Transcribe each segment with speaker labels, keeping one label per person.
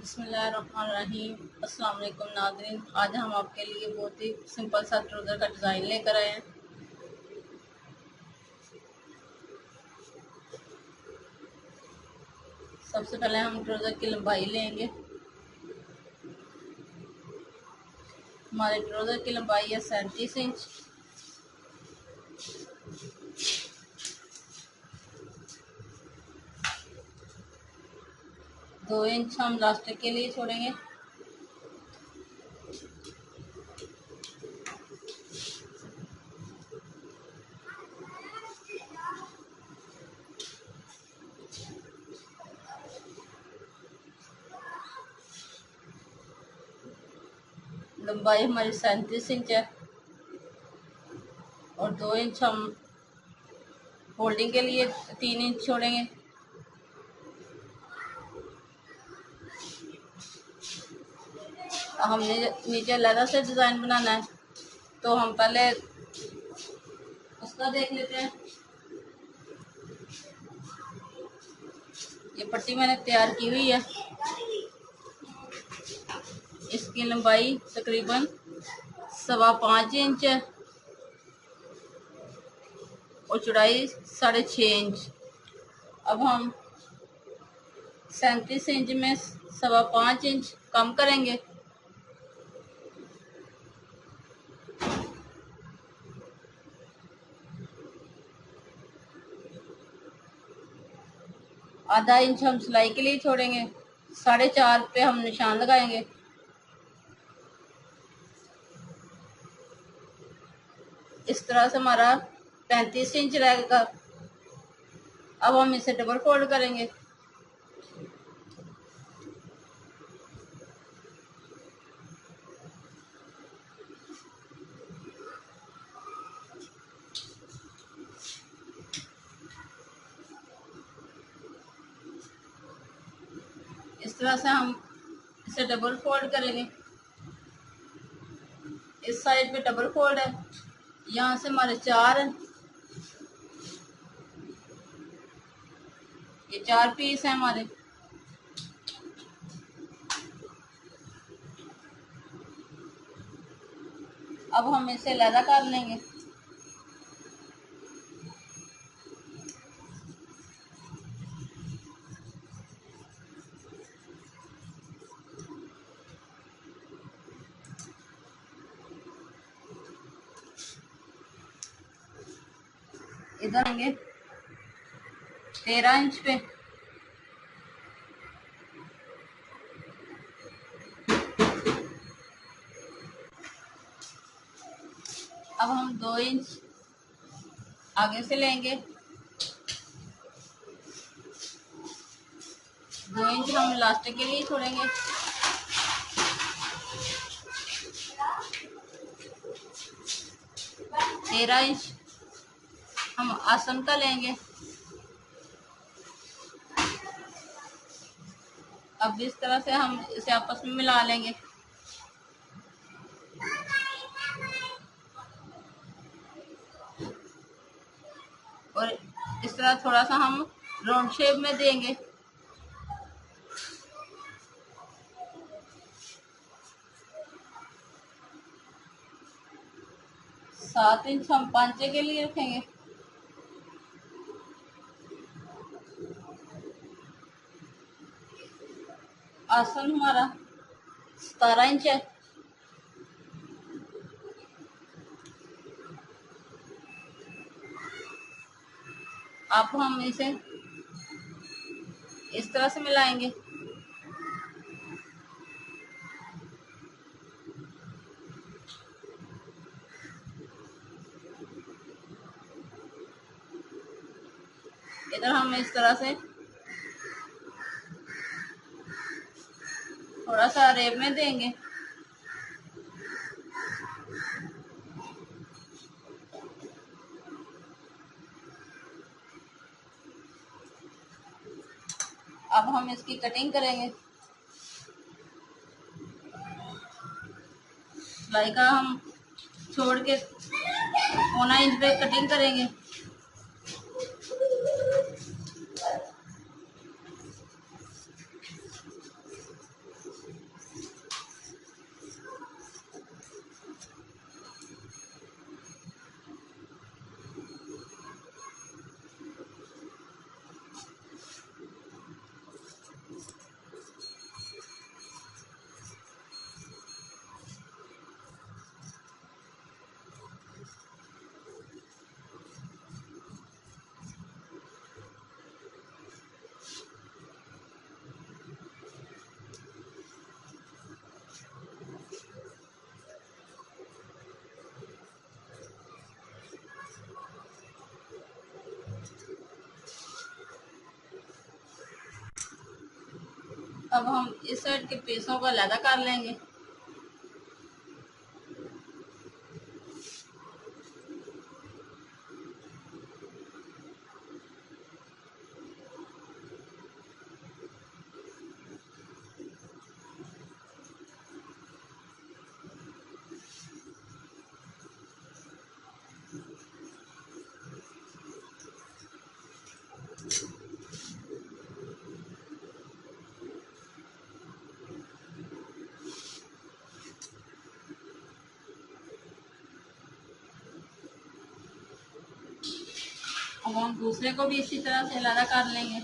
Speaker 1: बिस्मिल्लाहिर्रहमानिर्रहीम। अस्सलाम वालेकुम नाज़रीन, आज हम आपके लिए बहुत ही सिंपल सा ट्राउज़र का डिज़ाइन लेकर आए हैं। सबसे पहले हम ट्राउज़र की लंबाई लेंगे। हमारे ट्राउज़र की लंबाई है 37 इंच। दो इंच हम लास्टिक के लिए छोड़ेंगे। लंबाई हमारी 37 इंच है और 2 इंच हम फोल्डिंग के लिए 3 इंच छोड़ेंगे। हमने नीचे लहदा से डिज़ाइन बनाना है तो हम पहले उसका देख लेते हैं। ये पट्टी मैंने तैयार की हुई है। इसकी लंबाई तकरीबन 5.25 इंच है और चौड़ाई 6.5 इंच। अब हम 37 इंच में 5.25 इंच कम करेंगे। आधा इंच हम सिलाई के लिए छोड़ेंगे। 4.5 पे हम निशान लगाएंगे। इस तरह से हमारा 35 इंच रहेगा। अब हम इसे डबल फोल्ड करेंगे। इस तरह से हम इसे डबल फोल्ड करेंगे। इस साइड पे डबल फोल्ड है। यहाँ से हमारे 4 हैं। ये 4 पीस हैं हमारे। अब हम इसे लहदा कर लेंगे। इधर आएंगे 13 इंच पे। अब हम 2 इंच आगे से लेंगे। 2 इंच हम लास्टिक के लिए छोड़ेंगे। 13 इंच हम आसन का लेंगे। अब इस तरह से हम इसे आपस में मिला लेंगे। और इस तरह थोड़ा सा हम राउंड शेप में देंगे। सात इंच हम पांचे के लिए रखेंगे। आसन हमारा 17 इंच है। अब हम इसे इस तरह से मिलाएंगे। इधर हम इस तरह से थोड़ा सा रेब में देंगे। अब हम इसकी कटिंग करेंगे। सिलाई का हम छोड़ के 1.25 इंच पे कटिंग करेंगे। अब हम इस साइड के पीसों को अलग कर लेंगे। अब हम दूसरे को भी इसी तरह से अलग कर लेंगे।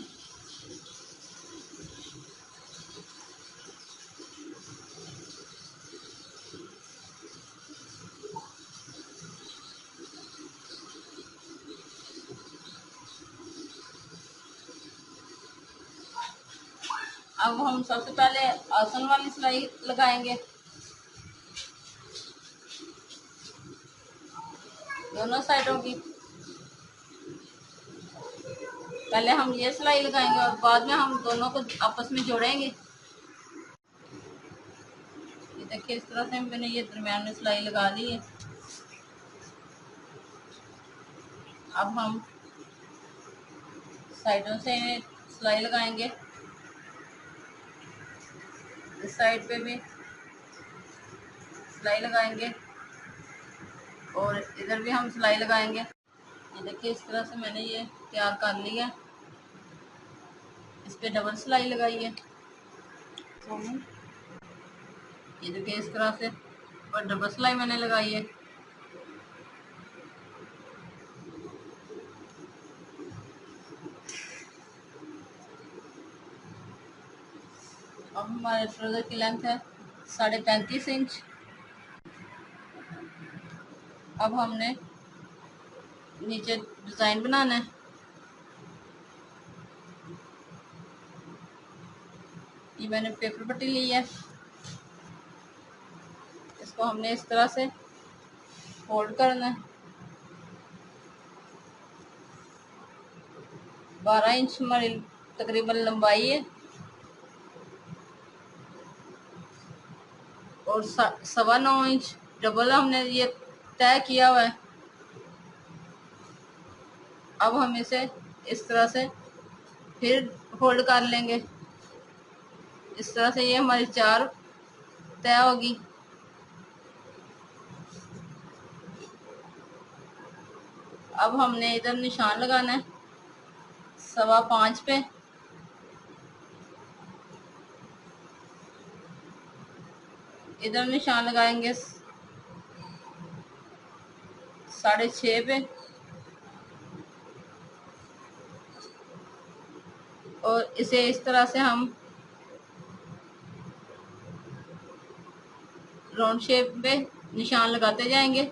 Speaker 1: अब हम सबसे पहले आसन वाली सिलाई लगाएंगे दोनों साइडों की। पहले हम ये सिलाई लगाएंगे और बाद में हम दोनों को आपस में जोड़ेंगे। ये देखिए, इस तरह से मैंने ये दरम्यान में सिलाई लगा ली है। अब हम साइडों से सिलाई लगाएंगे, इस साइड पे भी सिलाई लगाएंगे और इधर भी हम सिलाई लगाएंगे। ये देखिए, इस तरह से मैंने ये तैयार कर लिया। इस पे डबल सिलाई लगाई है। ये देखिए, इस तरह से और डबल सिलाई मैंने लगाई है। अब हमारे ट्राउजर की लेंथ है 35.5 इंच। अब हमने नीचे डिज़ाइन बनाना है। ये मैंने पेपर पट्टी ली है, इसको हमने इस तरह से फोल्ड करना है। 12 इंच हमारी तकरीबन लंबाई है और 9.25 इंच डबल हमने ये तय किया हुआ है। अब हम इसे इस तरह से फिर फोल्ड कर लेंगे। इस तरह से ये हमारी 4 तय होगी। अब हमने इधर निशान लगाना है 5.25 पे। इधर निशान लगाएंगे 6.5 पे और इसे इस तरह से हम राउंड शेप पे निशान लगाते जाएंगे।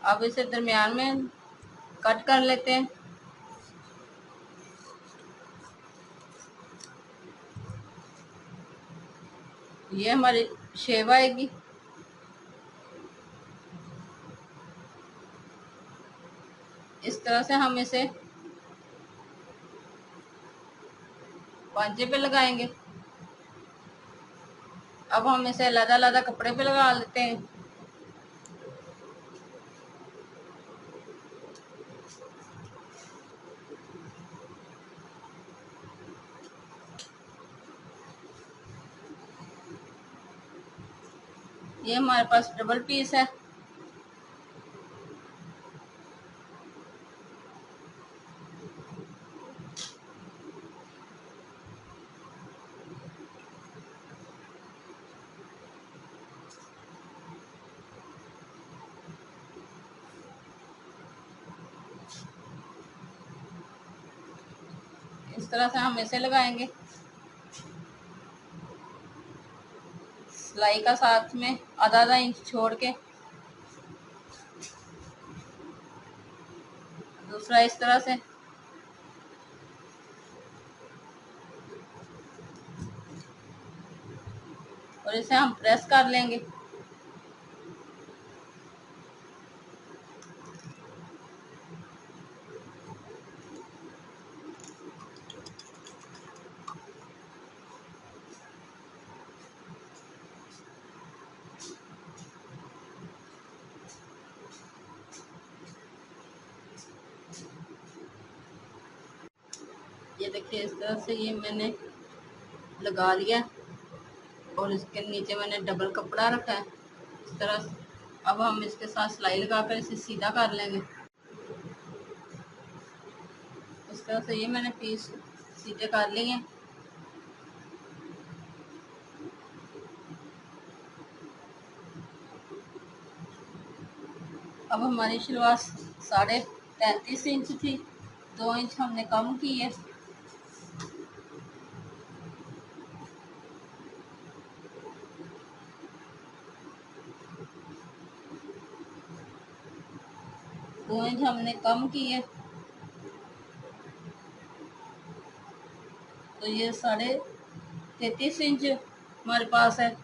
Speaker 1: अब इसे दरमियान में कट कर लेते हैं। ये हमारी शेप आएगी। इस तरह से हम इसे पांचे पे लगाएंगे। अब हम इसे अलग-अलग कपड़े पे लगा लेते हैं। ये हमारे पास डबल पीस है। इस तरह से हम इसे लगाएंगे। सिलाई का साथ में आधा आधा इंच छोड़ के, दूसरा इस तरह से, और इसे हम प्रेस कर लेंगे। ये देखिए इस तरह से ये मैंने लगा लिया, और इसके नीचे मैंने डबल कपड़ा रखा है इस तरह से। अब हम इसके साथ सिलाई लगाकर इसे सीधा कर लेंगे। इस तरह से ये मैंने पीस सीधे कर लिए हैं। अब हमारी शलवार 33.5 इंच थी, 2 इंच हमने कम की है। दो इंच हमने कम की है, तो ये 33.5 इंच हमारे पास है।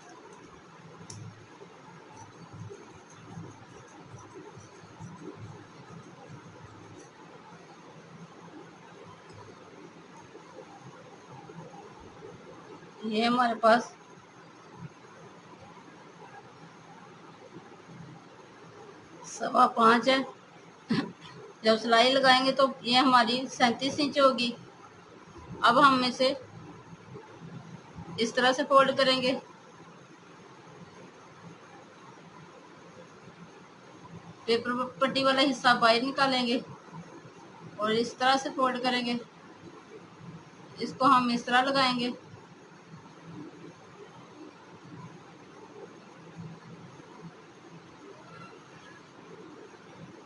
Speaker 1: ये हमारे पास 5.25 है। जब सिलाई लगाएंगे तो ये हमारी 37 इंच होगी। अब हम इसे इस तरह से फोल्ड करेंगे, पेपर पट्टी वाला हिस्सा बाहर निकालेंगे और इस तरह से फोल्ड करेंगे। इसको हम इस तरह लगाएंगे।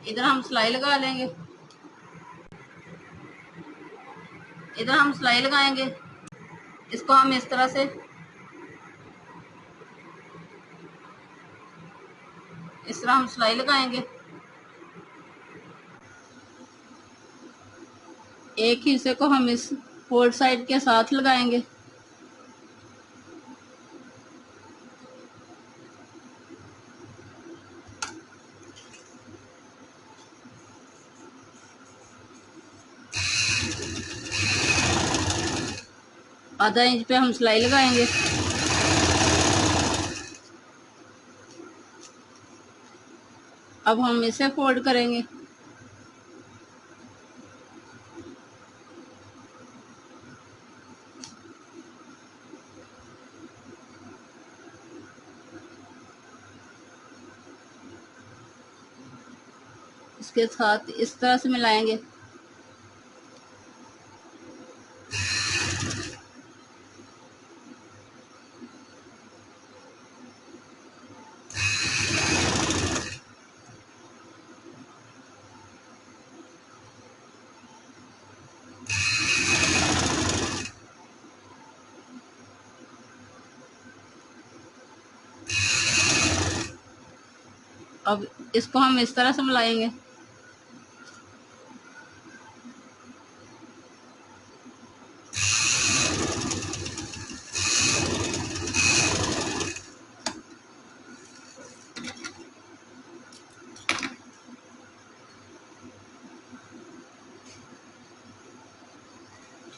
Speaker 1: इधर हम सिलाई लगा लेंगे, इधर हम सिलाई लगाएंगे। इसको हम इस तरह से हम सिलाई लगाएंगे। एक हिस्से को हम इस फोल्ड साइड के साथ लगाएंगे। आधा इंच पे हम सिलाई लगाएंगे। अब हम इसे फोल्ड करेंगे। इसके साथ इस तरह से मिलाएंगे। अब इसको हम इस तरह से मिलाएंगे।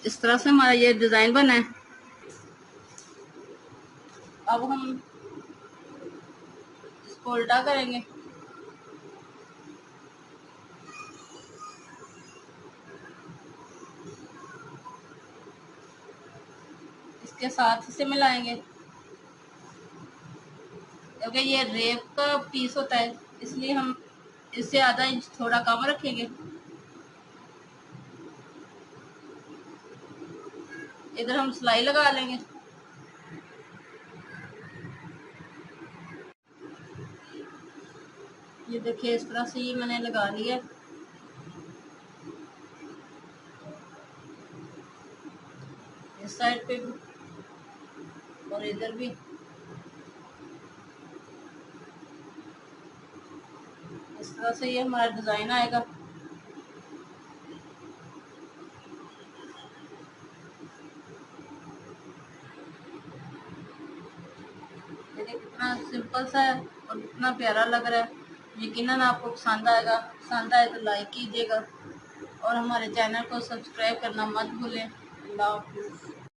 Speaker 1: इस तरह से हमारा ये डिजाइन बना है। अब हम इसको उल्टा करेंगे। इसके साथ इसे मिलाएंगे, क्योंकि ये रेप का पीस होता है इसलिए हम इससे आधा इंच थोड़ा कम रखेंगे। इधर हम सिलाई लगा लेंगे। ये देखिए इस तरह से ये मैंने लगा लिया। इस साइड पे भी और इधर भी। तरह से ये हमारा डिज़ाइन आएगा। देखिए कितना सिंपल सा है और कितना प्यारा लग रहा है। यकीनन आपको पसंद आएगा। पसंद आए तो लाइक कीजिएगा और हमारे चैनल को सब्सक्राइब करना मत भूलें। अल्लाह हाफिज़।